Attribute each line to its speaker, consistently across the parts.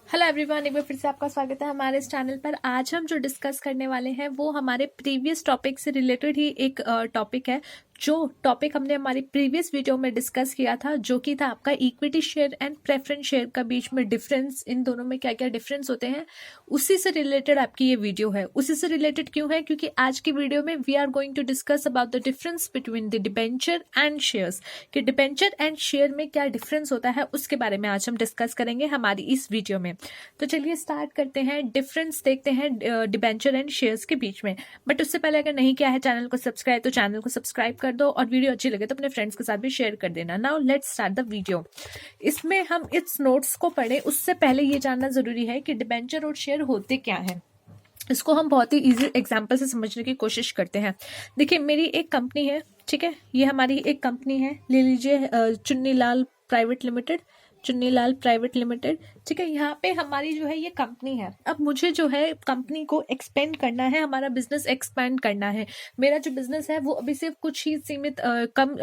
Speaker 1: Hello everyone, एक बार फिर से आपका स्वागत है हमारे इस चैनल पर। आज हम जो डिस्कस करने वाले हैं वो हमारे प्रीवियस टॉपिक से रिलेटेड ही एक टॉपिक है। जो टॉपिक हमने हमारी प्रीवियस वीडियो में डिस्कस किया था, जो कि था आपका equity share and preference share का बीच में डिफरेंस, इन दोनों में क्या क्या डिफरेंस होते हैं, उसी से रिलेटेड आपकी ये वीडियो है। उसी से रिलेटेड क्यों है? क्योंकि आज की वीडियो में we are going to discuss about the difference between the debenture and shares, कि डिबेंचर एंड शेयर में क्या डिफरेंस होता है, उसके बारे में आज हम डिस्कस करेंगे हमारी इस वीडियो में। तो चलिए स्टार्ट करते हैं, डिफरेंस देखते हैं डिबेंचर एंड शेयर्स के बीच में। बट उससे पहले अगर नहीं किया है चैनल को सब्सक्राइब, तो चैनल को सब्सक्राइब कर दो, और वीडियो अच्छी लगे तो अपने फ्रेंड्स के साथ भी शेयर कर देना। Now let's start the video. इसमें हम इस नोट्स को पढ़ें उससे पहले ये जानना जरूरी है कि डिबेंचर और शेयर होते क्या है। इसको हम बहुत ही इजी एग्जाम्पल से समझने की कोशिश करते हैं। देखिए, मेरी एक कंपनी है, ठीक है, ये हमारी एक कंपनी है, ले लीजिए Chunnilal private limited, Chunnilal private limited, ठीक है। यहाँ पे हमारी जो है ये कंपनी है। अब मुझे जो है कंपनी को एक्सपेंड करना है, हमारा बिजनेस एक्सपेंड करना है। मेरा जो बिजनेस है वो अभी सिर्फ कुछ ही सीमित कम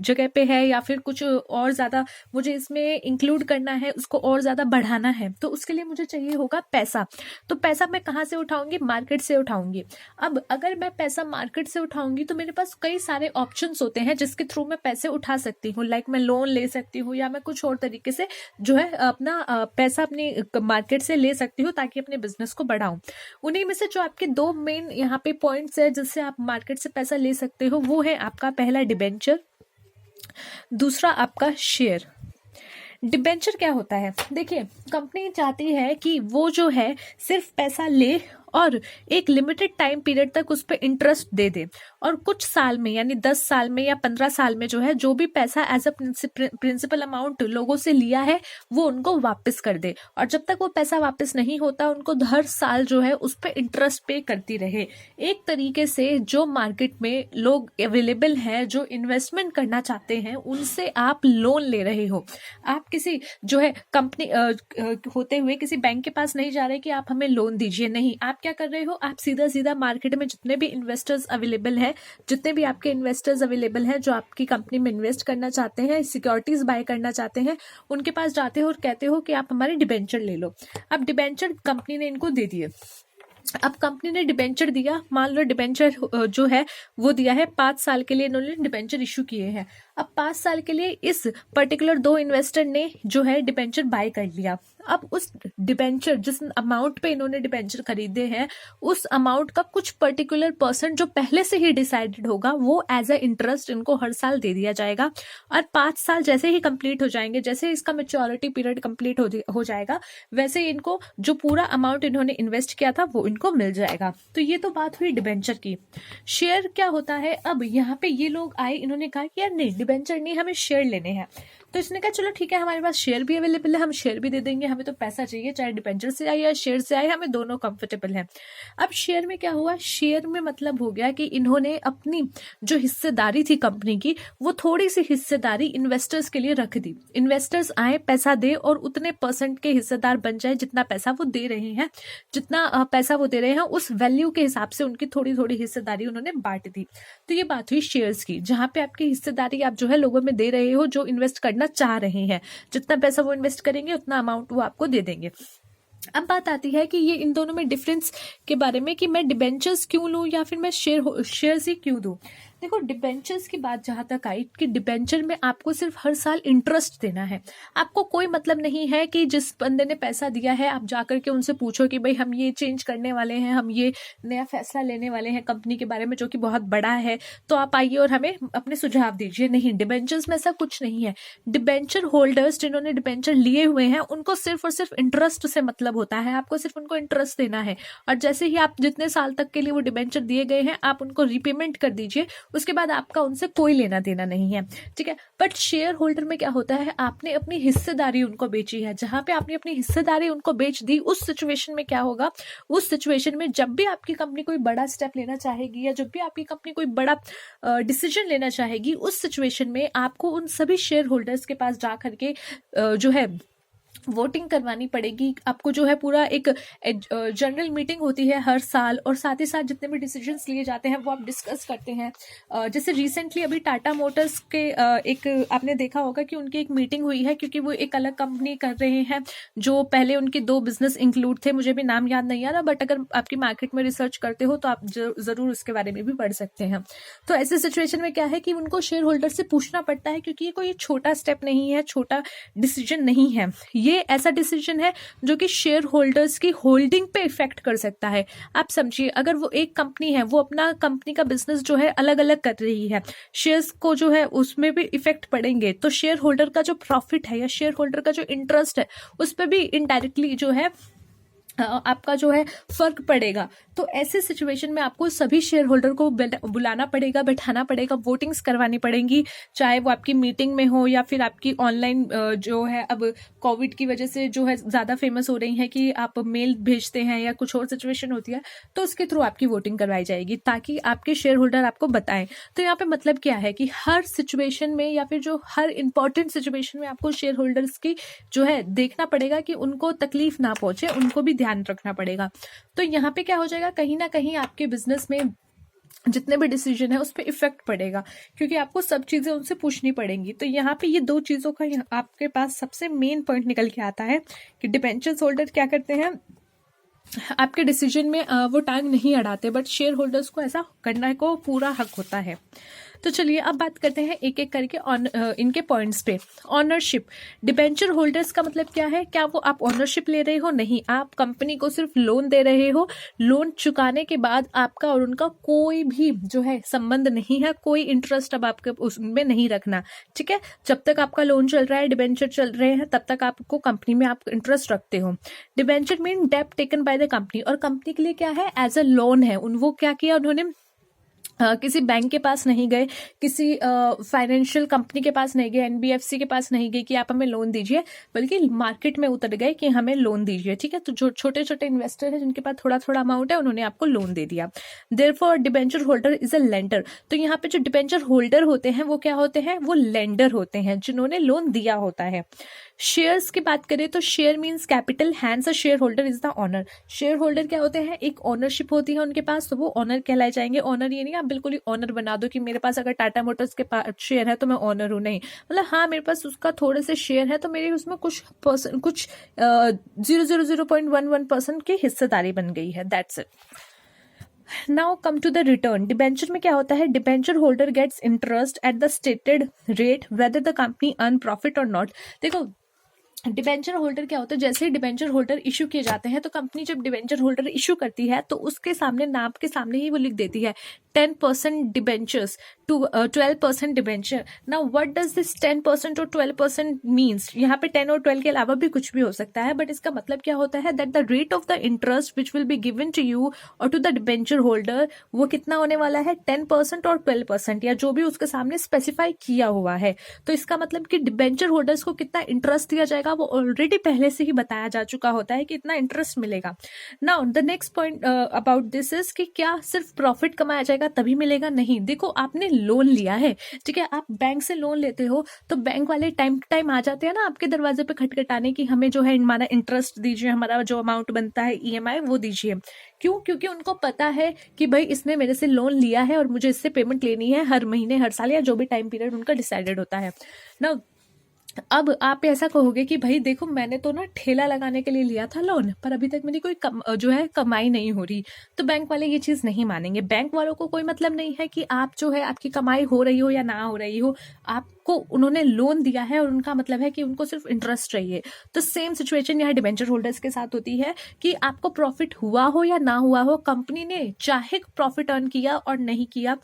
Speaker 1: जगह पे है, या फिर कुछ और ज्यादा मुझे इसमें इंक्लूड करना है, उसको और ज्यादा बढ़ाना है। तो उसके लिए मुझे चाहिए होगा पैसा। तो पैसा मैं कहाँ से उठाऊंगी? मार्केट से उठाऊंगी। अब अगर मैं पैसा मार्केट से उठाऊंगी तो मेरे पास कई सारे ऑप्शंस होते हैं जिसके थ्रू मैं पैसे उठा सकती हूँ। लाइक मैं लोन ले सकती हूँ, या मैं कुछ और तरीके से जो है अपना पैसा अपनी मार्केट से ले सकती हूँ ताकि अपने बिजनेस को बढ़ाऊं। उन्हीं में से जो आपके दो मेन यहाँ पे पॉइंट्स है जिससे आप मार्केट से पैसा ले सकते हो, वो है आपका पहला डिबेंचर, दूसरा आपका शेयर। डिबेंचर क्या होता है? देखिए, कंपनी चाहती है कि वो जो है सिर्फ पैसा ले और एक लिमिटेड टाइम पीरियड तक उस पर इंटरेस्ट दे दे, और कुछ साल में यानी 10 साल में या 15 साल में जो है जो भी पैसा एज अ प्रिंसिपल अमाउंट लोगों से लिया है वो उनको वापस कर दे। और जब तक वो पैसा वापस नहीं होता उनको हर साल जो है उस पर इंटरेस्ट पे करती रहे। एक तरीके से जो मार्केट में लोग अवेलेबल हैं जो इन्वेस्टमेंट करना चाहते हैं उनसे आप लोन ले रहे हो। आप किसी जो है कंपनी होते हुए किसी बैंक के पास नहीं जा रहे कि आप हमें लोन दीजिए, नहीं। आप क्या कर रहे हो? आप सीधा सीधा मार्केट में जितने भी इन्वेस्टर्स अवेलेबल हैं, जितने भी आपके इन्वेस्टर्स अवेलेबल हैं जो आपकी कंपनी में इन्वेस्ट करना चाहते हैं, सिक्योरिटीज बाय करना चाहते हैं, उनके पास जाते हो और कहते हो कि आप हमारे डिबेंचर ले लो। अब डिबेंचर कंपनी ने इनको दे दिए। अब कंपनी ने डिबेंचर दिया, मान लो डिबेंचर जो है वो दिया है 5 साल के लिए, इन्होंने डिबेंचर इशू किए हैं। अब 5 साल के लिए इस पर्टिकुलर दो इन्वेस्टर ने जो है डिबेंचर बाय कर लिया। अब उस डिबेंचर जिस अमाउंट पे इन्होंने डिबेंचर खरीदे हैं, उस अमाउंट का कुछ पर्टिकुलर परसेंट जो पहले से ही डिसाइडेड होगा वो एज अ इंटरेस्ट इनको हर साल दे दिया जाएगा। और 5 साल जैसे ही कंप्लीट हो जाएंगे, जैसे ही इसका मेच्योरिटी पीरियड कंप्लीट हो जाएगा, वैसे इनको जो पूरा अमाउंट इन्होंने इन्वेस्ट किया था वो इनको मिल जाएगा। तो ये तो बात हुई डिबेंचर की। शेयर क्या होता है? अब यहाँ पे ये लोग आए, इन्होंने कहा कि यार नहीं, डिबेंचर नहीं, हमें शेयर लेने हैं। तो इसने कहा चलो ठीक है, हमारे पास शेयर भी अवेलेबल है, हम शेयर भी दे देंगे, हमें तो पैसा चाहिए, चाहे डिबेंचर से आए या शेयर से आए, हमें दोनों कंफर्टेबल है। अब शेयर में क्या हुआ? शेयर में मतलब हो गया कि इन्होंने अपनी जो हिस्सेदारी थी कंपनी की, वो थोड़ी सी हिस्सेदारी इन्वेस्टर्स के लिए रख दी। इन्वेस्टर्स आए, पैसा दे, और उतने परसेंट के हिस्सेदार बन जाए जितना पैसा वो दे रहे हैं, जितना पैसा वो दे रहे हैं उस वैल्यू के हिसाब से उनकी थोड़ी थोड़ी हिस्सेदारी उन्होंने बांट दी। तो ये बात हुई शेयर्स की, जहां पे आपकी हिस्सेदारी आप जो है लोगों में दे रहे हो जो इन्वेस्ट करना चाह रहे हैं। जितना पैसा वो इन्वेस्ट करेंगे उतना अमाउंट वो आपको दे देंगे। अब बात आती है कि ये इन दोनों में डिफरेंस के बारे में, कि मैं डिबेंचर्स क्यों लूं या फिर मैं शेयर्स ही क्यों दूं। देखो, डिबेंचर्स की बात जहां तक आई कि डिबेंचर में आपको सिर्फ हर साल इंटरेस्ट देना है। आपको कोई मतलब नहीं है कि जिस बंदे ने पैसा दिया है आप जाकर के उनसे पूछो कि भाई हम ये चेंज करने वाले हैं, हम ये नया फैसला लेने वाले हैं कंपनी के बारे में जो कि बहुत बड़ा है, तो आप आइए और हमें अपने सुझाव दीजिए। नहीं, डिबेंचर्स में ऐसा कुछ नहीं है। डिबेंचर होल्डर्स जिन्होंने डिबेंचर लिए हुए हैं उनको सिर्फ और सिर्फ इंटरेस्ट से मतलब होता है। आपको सिर्फ उनको इंटरेस्ट देना है, और जैसे ही आप जितने साल तक के लिए वो डिबेंचर दिए गए हैं आप उनको रीपेमेंट कर दीजिए, उसके बाद आपका उनसे कोई लेना देना नहीं है, ठीक है। बट शेयर होल्डर में क्या होता है? आपने अपनी हिस्सेदारी उनको बेची है। जहां पे आपने अपनी हिस्सेदारी उनको बेच दी, उस सिचुएशन में क्या होगा? उस सिचुएशन में जब भी आपकी कंपनी कोई बड़ा स्टेप लेना चाहेगी, या जब भी आपकी कंपनी कोई बड़ा डिसीजन लेना चाहेगी, उस सिचुएशन में आपको उन सभी शेयर होल्डर्स के पास जा करके जो है वोटिंग करवानी पड़ेगी आपको, जो है पूरा एक जनरल मीटिंग होती है हर साल, और साथ ही साथ जितने भी डिसीजंस लिए जाते हैं वो आप डिस्कस करते हैं। जैसे रिसेंटली अभी टाटा मोटर्स के एक आपने देखा होगा कि उनकी एक मीटिंग हुई है, क्योंकि वो एक अलग कंपनी कर रहे हैं। जो पहले उनके 2 बिजनेस इंक्लूड थे, मुझे भी नाम याद नहीं आ रहा, बट अगर आपकी मार्केट में रिसर्च करते हो तो आप जरूर उसके बारे में भी पढ़ सकते हैं। तो ऐसे सिचुएशन में क्या है कि उनको शेयर होल्डर से पूछना पड़ता है, क्योंकि ये कोई छोटा स्टेप नहीं है, छोटा डिसीजन नहीं है। ये ऐसा डिसीजन है जो कि शेयर होल्डर्स की होल्डिंग पे इफेक्ट कर सकता है। आप समझिए, अगर वो एक कंपनी है, वो अपना कंपनी का बिजनेस जो है अलग अलग कर रही है, शेयर्स को जो है उसमें भी इफेक्ट पड़ेंगे, तो शेयर होल्डर का जो प्रॉफिट है या शेयर होल्डर का जो इंटरेस्ट है उस पर भी इनडायरेक्टली जो है आपका जो है फर्क पड़ेगा। तो ऐसे सिचुएशन में आपको सभी शेयर होल्डर को बुलाना पड़ेगा, बैठाना पड़ेगा, वोटिंग्स करवानी पड़ेंगी, चाहे वो आपकी मीटिंग में हो या फिर आपकी ऑनलाइन जो है अब कोविड की वजह से जो है ज्यादा फेमस हो रही है कि आप मेल भेजते हैं या कुछ और सिचुएशन होती है, तो उसके थ्रू आपकी वोटिंग करवाई जाएगी ताकि आपके शेयर होल्डर आपको बताएं। तो यहाँ पे मतलब क्या है कि हर सिचुएशन में या फिर जो हर इंपॉर्टेंट सिचुएशन में आपको शेयर होल्डर्स की जो है देखना पड़ेगा कि उनको तकलीफ ना पहुंचे, उनको भी ध्यान रखना पड़ेगा। तो यहाँ पे क्या हो जाएगा, कहीं ना कहीं आपके बिजनेस में जितने भी डिसीजन है उस पर इफेक्ट पड़ेगा, क्योंकि आपको सब चीजें उनसे पूछनी पड़ेंगी। तो यहाँ पे ये 2 चीजों का आपके पास सबसे मेन पॉइंट निकल के आता है कि डिबेंचर्स होल्डर क्या करते हैं, आपके डिसीजन में वो टांग नहीं अड़ाते, बट शेयर होल्डर्स को ऐसा करने को पूरा हक होता है। तो चलिए अब बात करते हैं एक एक करके इनके पॉइंट्स पे। ऑनरशिप, डिबेंचर होल्डर्स का मतलब क्या है, क्या वो आप ऑनरशिप ले रहे हो? नहीं, आप कंपनी को सिर्फ लोन दे रहे हो। लोन चुकाने के बाद आपका और उनका कोई भी जो है संबंध नहीं है, कोई इंटरेस्ट अब आपके उसमें नहीं रखना, ठीक है। जब तक आपका लोन चल रहा है, डिबेंचर चल रहे हैं, तब तक आपको कंपनी में आप इंटरेस्ट रखते हो। डिबेंचर मीन डेब्ट टेकन बाय द कंपनी, और कंपनी के लिए क्या है, एज अ लोन है। वो क्या किया उन्होंने, किसी बैंक के पास नहीं गए, किसी फाइनेंशियल कंपनी के पास नहीं गए, एनबीएफसी के पास नहीं गए कि आप हमें लोन दीजिए, बल्कि मार्केट में उतर गए कि हमें लोन दीजिए, ठीक है। तो जो छोटे छोटे इन्वेस्टर हैं जिनके पास थोड़ा थोड़ा अमाउंट है, उन्होंने आपको लोन दे दिया। Therefore debenture holder is a lender. तो यहाँ पे जो डिबेंचर होल्डर होते हैं वो क्या होते हैं, वो लेंडर होते हैं, जिन्होंने लोन दिया होता है। शेयर्स की बात करें तो share means capital, hence a share holder is the owner. Share holder क्या होते हैं, एक ओनरशिप होती है उनके पास, तो वो ऑनर कहलाए जाएंगे। ऑनर ये नहीं आप बिल्कुल ही ऑनर बना दो कि मेरे पास अगर टाटा मोटर्स के पास शेयर है तो मैं ऑनर हूं, नहीं, मतलब हाँ मेरे पास उसका थोड़े से शेयर है तो मेरी उसमें कुछ 0.11% की हिस्सेदारी बन गई है, that's it. Now come to the return. Debenture में क्या होता है, debenture holder gets interest at the stated rate whether the company earn profit or not. देखो डिबेंचर होल्डर क्या होता है, जैसे ही डिबेंचर होल्डर इशू किए जाते हैं, तो कंपनी जब डिबेंचर होल्डर इशू करती है तो उसके सामने नाम के सामने ही वो लिख देती है 10% debentures to 12% debenture. Now what does this 10% और 12% मीन्स, यहाँ पे 10 और 12 के अलावा भी कुछ भी हो सकता है, बट इसका मतलब क्या होता है, that the rate of the interest which will be given to you or to the debenture holder, वो कितना होने वाला है, 10% और 12%, या जो भी उसके सामने स्पेसिफाई किया हुआ है। तो इसका मतलब कि डिबेंचर होल्डर्स को कितना इंटरेस्ट दिया जाएगा वो ऑलरेडी पहले से ही बताया जा चुका होता है कि इतना इंटरेस्ट मिलेगा। Now the next point about this is कि क्या सिर्फ प्रॉफिट कमाया जाएगा तभी मिलेगा? नहीं, देखो आपने लोन लिया है, ठीक है, आप बैंक से लोन लेते हो तो बैंक वाले टाइम टू टाइम आ जाते हैं ना आपके दरवाजे पे खटखटाने की हमें जो है हमारा इंटरेस्ट दीजिए, हमारा जो अमाउंट बनता है ईएमआई वो दीजिए। क्यों? क्योंकि उनको पता है कि भाई इसने मेरे से लोन लिया है और मुझे इससे पेमेंट लेनी है हर महीने, हर साल, या जो भी टाइम पीरियड उनका डिसाइडेड होता है ना। अब आप ऐसा कहोगे कि भाई देखो मैंने तो ना ठेला लगाने के लिए लिया था लोन, पर अभी तक मेरी कोई जो है कमाई नहीं हो रही, तो बैंक वाले ये चीज नहीं मानेंगे। बैंक वालों को कोई मतलब नहीं है कि आप जो है आपकी कमाई हो रही हो या ना हो रही हो, आपको उन्होंने लोन दिया है और उनका मतलब है कि उनको सिर्फ इंटरेस्ट चाहिए। तो सेम सिचुएशन यहाँ डिबेंचर होल्डर्स के साथ होती है कि आपको प्रॉफिट हुआ हो या ना हुआ हो, कंपनी ने चाहे प्रॉफिट अर्न किया और नहीं किया,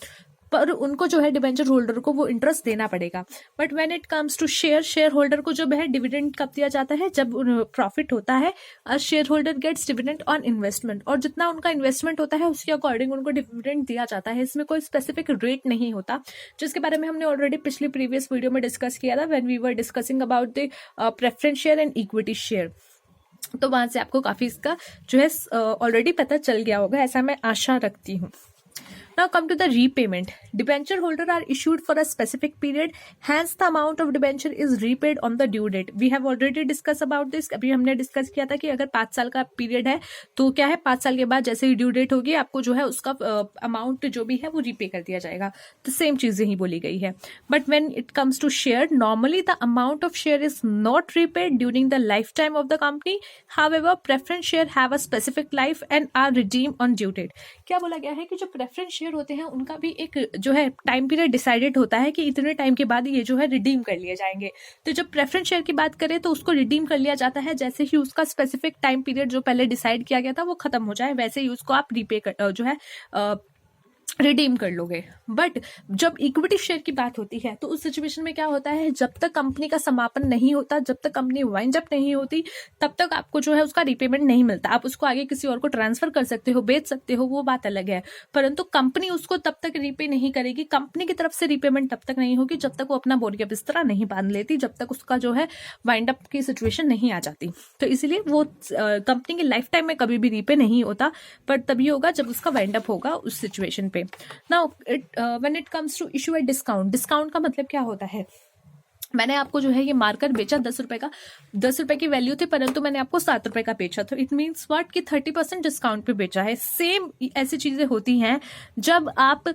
Speaker 1: पर उनको जो है डिबेंचर होल्डर को वो इंटरेस्ट देना पड़ेगा। But when it comes to share holder को जो है डिविडेंड कब दिया जाता है, जब प्रॉफिट होता है। Share holder gets dividend on investment, और जितना उनका इन्वेस्टमेंट होता है उसके अकॉर्डिंग उनको डिविडेंड दिया जाता है। इसमें कोई स्पेसिफिक रेट नहीं होता, जिसके बारे में हमने ऑलरेडी पिछली प्रीवियस वीडियो में डिस्कस किया था when we were discussing about the preference share and equity share. तो वहां से आपको काफी इसका जो है ऑलरेडी पता चल गया होगा, ऐसा मैं आशा रखती हूँ। Now come to the repayment. Debenture holder are issued for a specific period, hence the amount of debenture is repaid on the due date. We have already discussed about this. अभी हमने डिस्कस किया था कि अगर 5 साल का period है तो क्या है, 5 साल के बाद जैसे ही ड्यू डेट होगी आपको जो है उसका अमाउंट जो भी है वो रीपे कर दिया जाएगा. तो सेम चीज यही बोली गई है. But when it comes to share, normally the amount of share is not repaid during the life time of the company. However preference share have a specific life and are redeem on due date. क्या बोला गया है कि जो preference share होते हैं उनका भी एक जो है टाइम पीरियड डिसाइडेड होता है कि इतने टाइम के बाद ये जो है रिडीम कर लिए जाएंगे. तो जब प्रेफरेंस शेयर की बात करें तो उसको रिडीम कर लिया जाता है जैसे ही उसका स्पेसिफिक टाइम पीरियड जो पहले डिसाइड किया गया था वो खत्म हो जाए, वैसे ही उसको आप रीपे कर जो है रिडीम कर लोगे. बट जब इक्विटी शेयर की बात होती है तो उस सिचुएशन में क्या होता है, जब तक कंपनी का समापन नहीं होता, जब तक कंपनी वाइंड अप नहीं होती, तब तक आपको जो है उसका रीपेमेंट नहीं मिलता. आप उसको आगे किसी और को ट्रांसफर कर सकते हो, बेच सकते हो, वो बात अलग है. परंतु कंपनी उसको तब तक रीपे नहीं करेगी, कंपनी की तरफ से रीपेमेंट तब तक नहीं होगी जब तक वो अपना बोरिया बिस्तरा नहीं बांध लेती, जब तक उसका जो है वाइंड अप की सिचुएशन नहीं आ जाती. तो इसीलिए वो कंपनी की लाइफ टाइम में कभी भी रीपे नहीं होता, पर तभी होगा जब उसका वाइंड अप होगा उस सिचुएशन पे. Now when it comes to issue a discount. Discount का मतलब क्या होता है, मैंने आपको जो है ये मार्कर बेचा 10 रुपए का, 10 रुपए की वैल्यू थी परंतु मैंने आपको 7 रुपए का बेचा, तो इट मीन्स व्हाट कि 30% डिस्काउंट पे बेचा है. सेम ऐसी चीजें होती हैं जब आप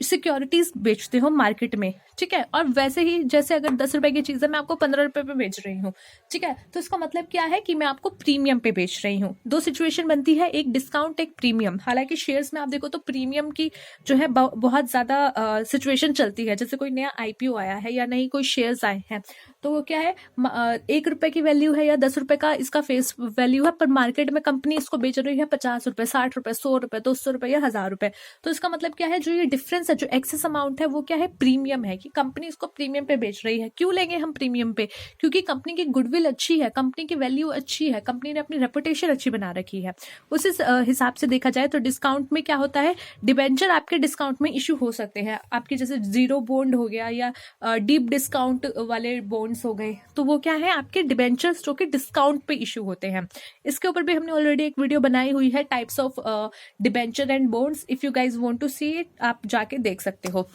Speaker 1: सिक्योरिटीज बेचते हो मार्केट में, ठीक है. और वैसे ही जैसे अगर 10 रुपए की चीज है मैं आपको 15 रुपए पे बेच रही हूँ, ठीक है, तो इसका मतलब क्या है कि मैं आपको प्रीमियम पे बेच रही हूँ. दो सिचुएशन बनती है, एक डिस्काउंट एक प्रीमियम. हालांकि शेयर्स में आप देखो तो प्रीमियम की जो है बहुत ज्यादा सिचुएशन चलती है. जैसे कोई नया आईपीओ आया है या नई कोई शेयर्स आए हैं तो वो क्या है, 1 रुपए की वैल्यू है या 10 रुपए का इसका फेस वैल्यू है, पर मार्केट में कंपनी इसको बेच रही है 50 रुपए, 60 रुपए, 100 रुपए, 200 रुपए या 1000 रुपए. तो इसका मतलब क्या है, जो ये डिफरेंस है, जो एक्सेस अमाउंट है वो क्या है, प्रीमियम है, कि कंपनी इसको प्रीमियम पे बेच रही है. क्यों लेंगे हम प्रीमियम पे, क्योंकि कंपनी की गुडविल अच्छी है, कंपनी की वैल्यू अच्छी है, कंपनी ने अपनी रेपुटेशन अच्छी बना रखी है. उसी हिसाब से देखा जाए तो डिस्काउंट में क्या होता है, डिबेंचर आपके डिस्काउंट में इशू हो सकते हैं. आपके जैसे जीरो बॉन्ड हो गया या डीप डिस्काउंट वाले बॉन्ड्स हो गए, तो वो क्या है आपके डिबेंचर्स जो कि डिस्काउंट पे इशू होते हैं. इसके ऊपर भी हमने ऑलरेडी एक वीडियो बनाई हुई है, types of debenture and bonds. If you guys want to see it, आप जाके देख सकते हो.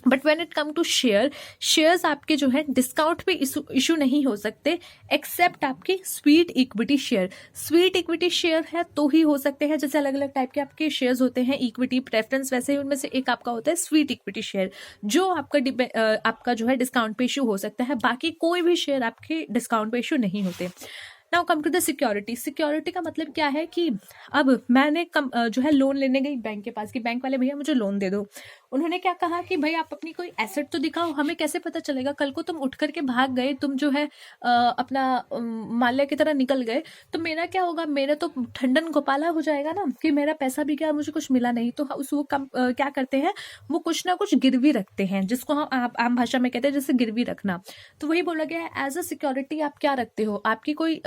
Speaker 1: But when it come to shares आपके जो है डिस्काउंट पे इशू नहीं हो सकते एक्सेप्ट आपके sweet equity share. Sweet equity share है तो ही हो सकते हैं. जैसे अलग अलग टाइप के आपके शेयर्स होते हैं, इक्विटी, प्रेफरेंस, वैसे ही उनमें से एक आपका होता है स्वीट इक्विटी शेयर, जो आपका जो है डिस्काउंट पे इशू हो सकता है. बाकी कोई भी शेयर आपके डिस्काउंट पे इशू नहीं होते. Now come to the security. Security का मतलब क्या है कि अब मैंने जो है लोन लेने गई बैंक के पास कि बैंक वाले भैया मुझे लोन दे दो. उन्होंने क्या कहा कि भाई आप अपनी कोई एसेट तो दिखाओ, हमें कैसे पता चलेगा, कल को तुम उठ करके भाग गए, तुम जो है अपना माल्या की तरह निकल गए तो मेरा क्या होगा, मेरा तो ठंडन गोपाला हो जाएगा ना, कि मेरा पैसा भी क्या, मुझे कुछ मिला नहीं. तो वो क्या करते हैं, वो कुछ ना कुछ गिरवी रखते हैं, जिसको हम आम भाषा में कहते हैं जैसे गिरवी रखना. तो वही बोला गया है, एज अ सिक्योरिटी आप क्या रखते हो, आपकी कोई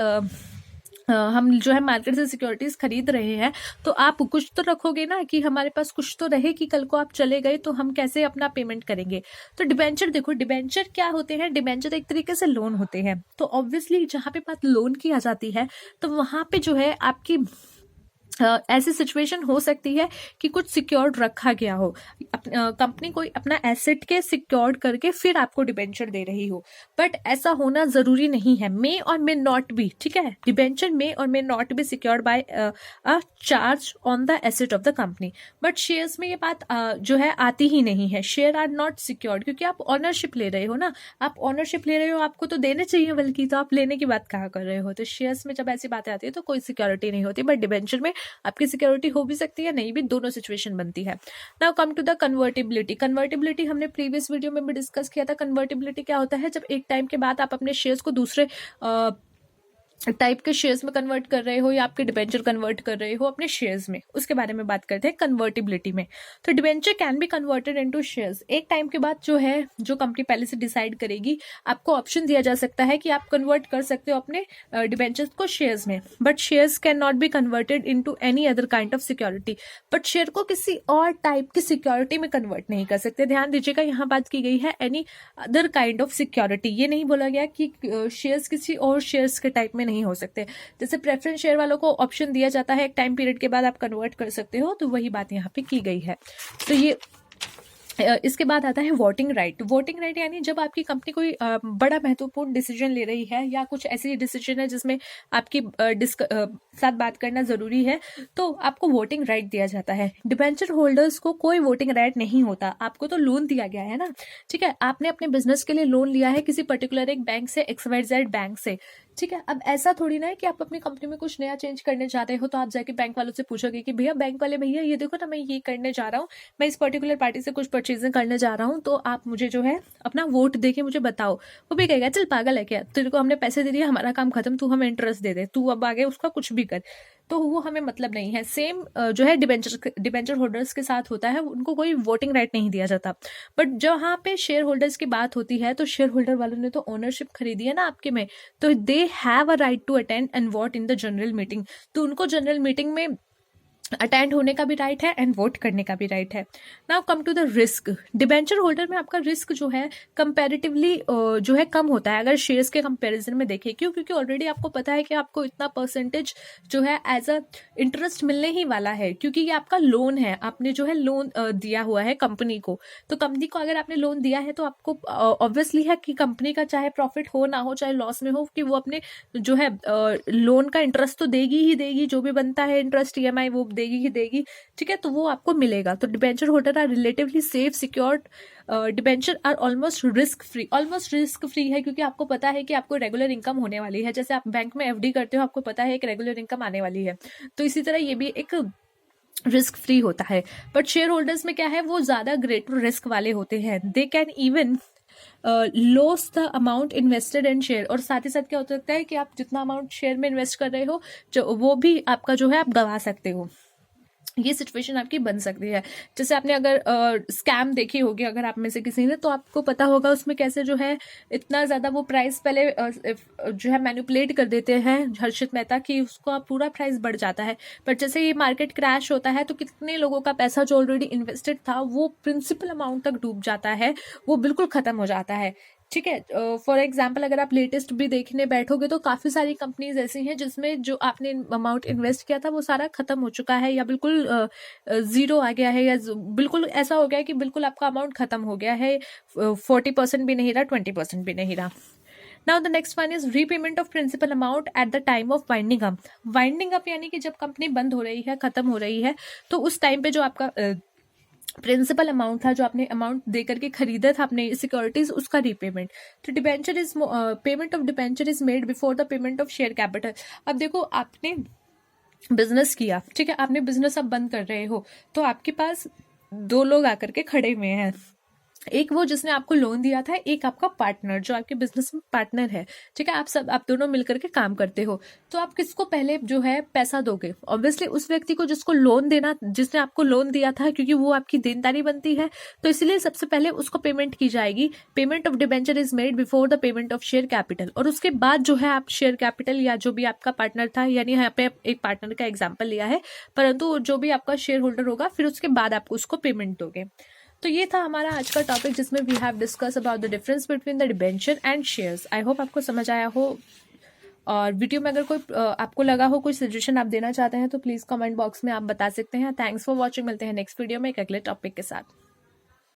Speaker 1: हम जो है मार्केट से सिक्योरिटीज खरीद रहे हैं तो आप कुछ तो रखोगे ना, कि हमारे पास कुछ तो रहे कि कल को आप चले गए तो हम कैसे अपना पेमेंट करेंगे. तो डिबेंचर देखो, डिबेंचर क्या होते हैं, डिबेंचर एक तरीके से लोन होते हैं. तो ऑब्वियसली जहां पे बात लोन की आ जाती है तो वहां पे जो है आपकी ऐसी सिचुएशन हो सकती है कि कुछ सिक्योर्ड रखा गया हो, कंपनी कोई अपना एसेट के सिक्योर्ड करके फिर आपको डिबेंचर दे रही हो. बट ऐसा होना जरूरी नहीं है, मे और मे नॉट बी, ठीक है. डिबेंचर मे और may not be secured by a charge on the asset of the company. But shares में ये बात जो है आती ही नहीं है. शेयर आर नॉट सिक्योर्ड, क्योंकि आप ऑनरशिप ले रहे हो ना, आप ऑनरशिप ले रहे हो, आपको तो देने चाहिए, बल्कि तो आप लेने की बात कहाँ कर रहे हो. तो शेयर्स में जब ऐसी बातें आती है तो कोई सिक्योरिटी नहीं होती. बट डिबेंचर में आपकी सिक्योरिटी हो भी सकती है, नहीं भी, दोनों सिचुएशन बनती है. Now come to the convertibility. Convertibility हमने प्रीवियस वीडियो में भी डिस्कस किया था. कन्वर्टिबिलिटी क्या होता है, जब एक टाइम के बाद आप अपने शेयर्स को दूसरे टाइप के शेयर्स में कन्वर्ट कर रहे हो या आपके डिबेंचर कन्वर्ट कर रहे हो अपने शेयर्स में, उसके बारे में बात करते हैं कन्वर्टिबिलिटी में. तो debenture can be converted into shares. एक टाइम के बाद जो है, जो कंपनी पहले से डिसाइड करेगी, आपको ऑप्शन दिया जा सकता है कि आप कन्वर्ट कर सकते हो अपने डिबेंचर्स को शेयर्स में. But shares can not be converted into any other kind of security. But share को किसी और टाइप की सिक्योरिटी में कन्वर्ट नहीं कर सकते. ध्यान दीजिएगा, यहाँ बात की गई है any other kind of security. ये नहीं बोला गया कि शेयर्स किसी और शेयर्स के टाइप में नहीं हो सकते। जैसे प्रेफरेंस शेयर वालों को ऑप्शन दिया जाता है, एक टाइम पीरियड के बाद आप कन्वर्ट कर सकते हो, तो वही बात यहाँ पे की गई है। तो ये इसके बाद आता है वोटिंग राइट। वोटिंग राइट यानी जब आपकी कंपनी कोई बड़ा महत्वपूर्ण डिसीजन ले रही है या कुछ ऐसी डिसीजन है जिसमें आपकी साथ बात करना जरूरी है, तो आपको वोटिंग राइट दिया जाता है। डिबेंचर होल्डर्स को कोई वोटिंग राइट नहीं होता। आपको तो लोन दिया गया है ना, ठीक है, आपने अपने बिजनेस के लिए लोन लिया है किसी पर्टिकुलर एक बैंक से, XYZ बैंक से, ठीक है। अब ऐसा थोड़ी ना है कि आप अपनी कंपनी में कुछ नया चेंज करने जा रहे हो तो आप जाके बैंक वालों से पूछोगे कि भैया, बैंक वाले भैया, ये देखो ना, मैं ये करने जा रहा हूँ, मैं इस पर्टिकुलर पार्टी से कुछ परचेजिंग करने जा रहा हूँ, तो आप मुझे जो है अपना वोट देके मुझे बताओ। वो भी कहेगा चल पागल है क्या, तेरे को हमने पैसे दे दिए, हमारा काम खत्म, तू हमें इंटरेस्ट दे दे, तू अब आगे उसका कुछ भी कर। तो वो हमें मतलब नहीं है। सेम जो है डिबेंचर होल्डर्स के साथ होता है, उनको कोई वोटिंग राइट नहीं दिया जाता। बट जहाँ पे शेयर होल्डर्स की बात होती है, तो शेयर होल्डर वालों ने तो ओनरशिप खरीदी है ना आपके में, तो they have a right to attend and vote in the general meeting. तो उनको जनरल मीटिंग में अटेंड होने का भी राइट है एंड वोट करने का भी राइट है। Now come to the risk. Debenture holder में आपका रिस्क जो है कंपैरेटिवली जो है कम होता है अगर शेयर्स के कंपैरिजन में देखें। क्यों? क्योंकि ऑलरेडी आपको पता है कि आपको इतना परसेंटेज जो है एज अ इंटरेस्ट मिलने ही वाला है, क्योंकि ये आपका लोन है, आपने जो है लोन दिया हुआ है कंपनी को। तो कंपनी को अगर आपने लोन दिया है तो आपको ऑब्वियसली है कि कंपनी का चाहे प्रॉफिट हो ना हो, चाहे लॉस में हो, कि वो अपने जो है लोन का इंटरेस्ट तो देगी ही देगी, जो भी बनता है इंटरेस्ट, EMI वो देगी ही देगी, ठीक है, तो वो आपको मिलेगा। तो debenture holder are relatively safe secured. Debenture are almost risk free. Almost risk free है क्योंकि आपको पता है कि आपको रेगुलर इनकम होने वाली है। जैसे आप बैंक में FD करते हो, आपको पता है एक रेगुलर इनकम आने वाली है, तो इसी तरह ये भी एक रिस्क फ्री होता है। बट शेयर होल्डर्स में क्या है, वो ज्यादा ग्रेटर रिस्क वाले होते हैं। They can even loss the amount invested in share. और साथ ही साथ क्या हो सकता है कि आप जितना अमाउंट शेयर में इन्वेस्ट कर रहे हो, जो वो भी आपका जो है आप गंवा सकते हो। ये सिचुएशन आपकी बन सकती है। जैसे आपने अगर स्कैम देखी होगी अगर आप में से किसी ने, तो आपको पता होगा उसमें कैसे जो है इतना ज्यादा वो प्राइस पहले जो है मैनिपुलेट कर देते हैं हर्षित मेहता, कि उसका पूरा प्राइस बढ़ जाता है। पर जैसे ये मार्केट क्रैश होता है तो कितने लोगों का पैसा जो ऑलरेडी इन्वेस्टेड था वो प्रिंसिपल अमाउंट तक डूब जाता है, वो बिल्कुल खत्म हो जाता है, ठीक है। फॉर एग्जाम्पल अगर आप लेटेस्ट भी देखने बैठोगे तो काफी सारी कंपनीज ऐसी हैं जिसमें जो आपने अमाउंट इन्वेस्ट किया था वो सारा खत्म हो चुका है, या बिल्कुल जीरो आ गया है, या बिल्कुल ऐसा हो गया है कि बिल्कुल आपका अमाउंट खत्म हो गया है, 40% भी नहीं रहा, 20% भी नहीं रहा। Now the next one is repayment of principal amount at the time of winding up. Winding up यानी कि जब कंपनी बंद हो रही है, खत्म हो रही है, तो उस टाइम पे जो आपका प्रिंसिपल अमाउंट था, जो आपने अमाउंट देकर के खरीदा था अपने सिक्योरिटीज, उसका रीपेमेंट। तो debenture is payment of debenture is made before the payment of share capital. अब देखो, आपने बिजनेस किया, ठीक है, आपने बिजनेस अब बंद कर रहे हो, तो आपके पास दो लोग आकर के खड़े हुए हैं, एक वो जिसने आपको लोन दिया था, एक आपका पार्टनर जो आपके बिजनेस में पार्टनर है, ठीक है, आप दोनों मिलकर के काम करते हो। तो आप किसको पहले जो है पैसा दोगे? ऑब्वियसली उस व्यक्ति को जिसको लोन देना, जिसने आपको लोन दिया था, क्योंकि वो आपकी देनदारी बनती है, तो इसलिए सबसे पहले उसको पेमेंट की जाएगी। Payment of debenture is made before the payment of share capital. और उसके बाद जो है आप शेयर कैपिटल या जो भी आपका पार्टनर था, यानी यहाँ पे एक पार्टनर का एग्जाम्पल लिया है, परंतु जो भी आपका शेयर होल्डर होगा, फिर उसके बाद आप उसको पेमेंट दोगे। तो ये था हमारा आज का टॉपिक, जिसमें we have discuss about the difference between the debenture and shares. I hope आपको समझ आया हो। और वीडियो में अगर कोई आपको लगा हो, कोई सजेशन आप देना चाहते हैं, तो प्लीज कमेंट बॉक्स में आप बता सकते हैं। Thanks for watching. मिलते हैं नेक्स्ट वीडियो में एक अगले टॉपिक के साथ।